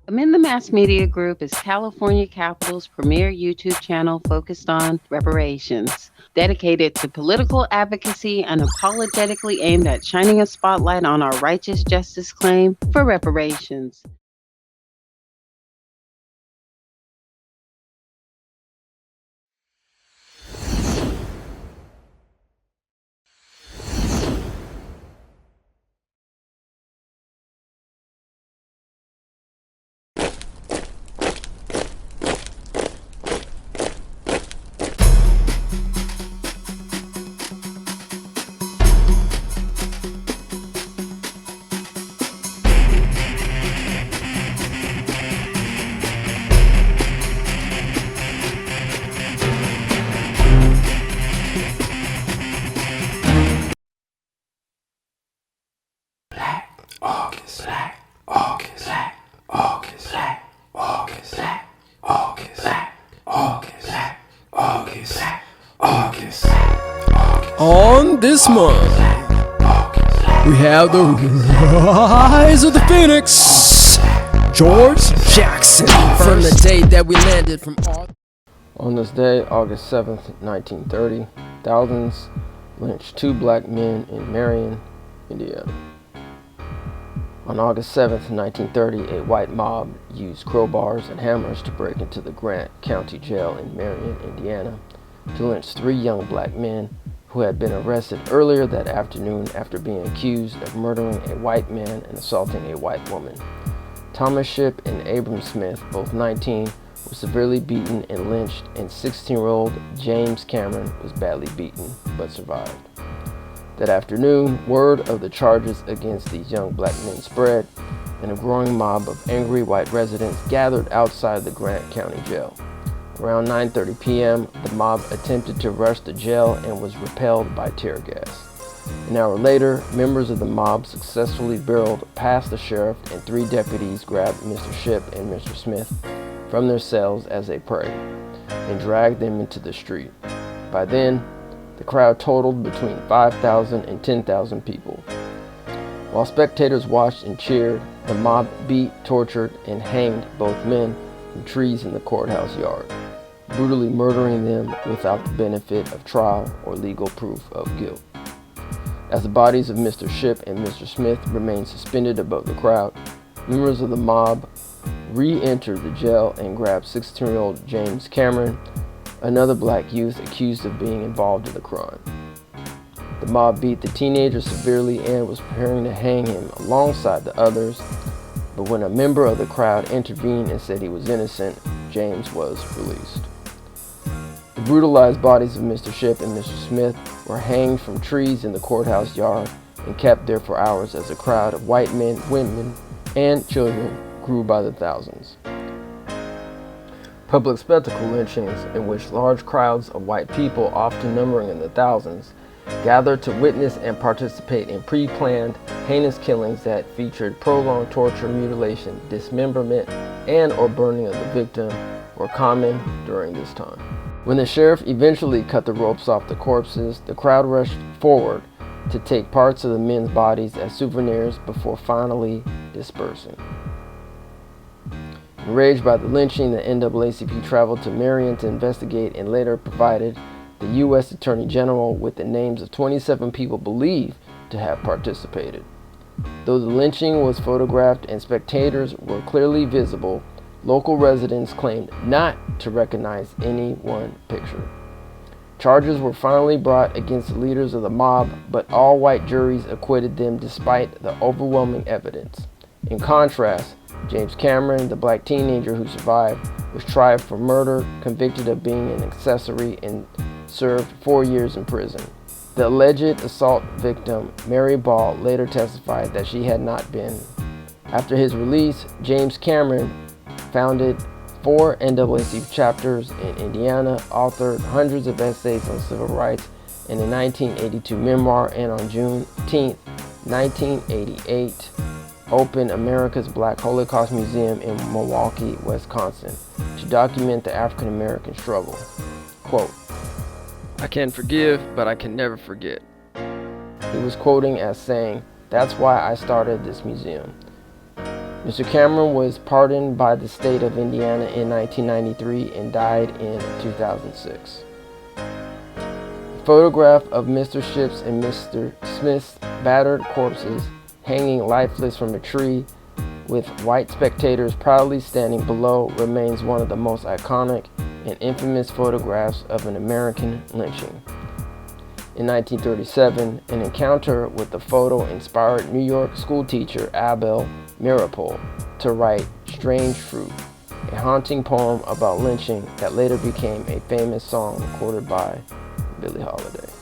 Amend the Mass Media Group is California Capital's premier YouTube channel focused on reparations, dedicated to political advocacy and apologetically aimed at shining a spotlight on our righteous justice claim for reparations. On this month, we have the rise of the Phoenix, George Jackson, from the day that we landed from Arthur. On this day, August 7th, 1930, thousands lynched two black men in Marion, Indiana. On August 7th, 1930, a white mob used crowbars and hammers to break into the Grant County Jail in Marion, Indiana, to lynch three young black men who had been arrested earlier that afternoon after being accused of murdering a white man and assaulting a white woman. Thomas Shipp and Abram Smith, both 19, were severely beaten and lynched, and 16-year-old James Cameron was badly beaten but survived. That afternoon, word of the charges against these young black men spread, and a growing mob of angry white residents gathered outside the Grant County Jail. Around 9:30 p.m., the mob attempted to rush the jail and was repelled by tear gas. An hour later, members of the mob successfully barreled past the sheriff, and three deputies grabbed Mr. Shipp and Mr. Smith from their cells as they prey and dragged them into the street. By then, the crowd totaled between 5,000 and 10,000 people. While spectators watched and cheered, the mob beat, tortured, and hanged both men from trees in the courthouse yard, brutally murdering them without the benefit of trial or legal proof of guilt. As the bodies of Mr. Shipp and Mr. Smith remained suspended above the crowd, members of the mob re-entered the jail and grabbed 16-year-old James Cameron, another black youth accused of being involved in the crime. The mob beat the teenager severely and was preparing to hang him alongside the others, but when a member of the crowd intervened and said he was innocent, James was released. The brutalized bodies of Mr. Shipp and Mr. Smith were hanged from trees in the courthouse yard and kept there for hours as a crowd of white men, women, and children grew by the thousands. Public spectacle lynchings, in which large crowds of white people, often numbering in the thousands, gathered to witness and participate in pre-planned, heinous killings that featured prolonged torture, mutilation, dismemberment, and or burning of the victim, were common during this time. When the sheriff eventually cut the ropes off the corpses, the crowd rushed forward to take parts of the men's bodies as souvenirs before finally dispersing. Enraged by the lynching, the NAACP traveled to Marion to investigate and later provided the U.S. Attorney General with the names of 27 people believed to have participated. Though the lynching was photographed and spectators were clearly visible, local residents claimed not to recognize any one picture. Charges were finally brought against the leaders of the mob, but all white juries acquitted them despite the overwhelming evidence. In contrast, James Cameron, the black teenager who survived, was tried for murder, convicted of being an accessory, and served 4 years in prison. The alleged assault victim, Mary Ball, later testified that she had not been. After his release, James Cameron founded 4 NAACP chapters in Indiana, authored hundreds of essays on civil rights, and a 1982 memoir, and on June 10, 1988, opened America's Black Holocaust Museum in Milwaukee, Wisconsin, to document the African American struggle. Quote, "I can forgive, but I can never forget." He was quoting as saying, "That's why I started this museum." Mr. Cameron was pardoned by the state of Indiana in 1993 and died in 2006. A photograph of Mr. Shipp's and Mr. Smith's battered corpses hanging lifeless from a tree with white spectators proudly standing below remains one of the most iconic and infamous photographs of an American lynching. In 1937, an encounter with the photo inspired New York schoolteacher Abel Meeropol to write Strange Fruit, a haunting poem about lynching that later became a famous song recorded by Billie Holiday.